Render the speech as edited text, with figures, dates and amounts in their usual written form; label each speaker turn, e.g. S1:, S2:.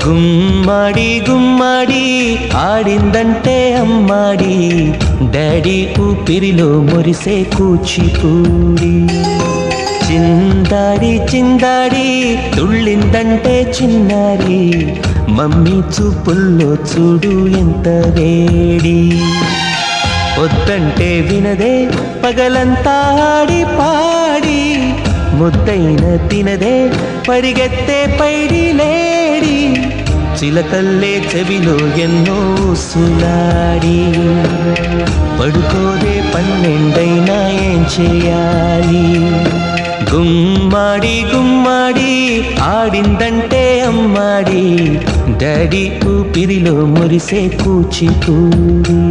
S1: గుమ్మడి గుమ్మడి ఆడిందంటే అమ్మాడి, daddy ఊపిరిలో మురిసే కూచిపూడి. చిందాడి చిందాడి తుళ్ళిందంటే చిన్నారి, మమ్మీ చూపుల్లో చూడు ఎంత వేడి. వద్దంటే వినదే పగలంతా ఆడి పాడి, ముద్దైన తినదే పరిగెత్తే పైడి లేడి. చిలకల్లే చెవిలో ఎన్నో సులాడి, పడుకోదే పన్నెండైనా ఏం చేయాలి. గుమ్మాడి గుమ్మాడి ఆడిందంటే అమ్మాడి, డాడీ ఊపిరిలో మురిసే కూచిపూడి.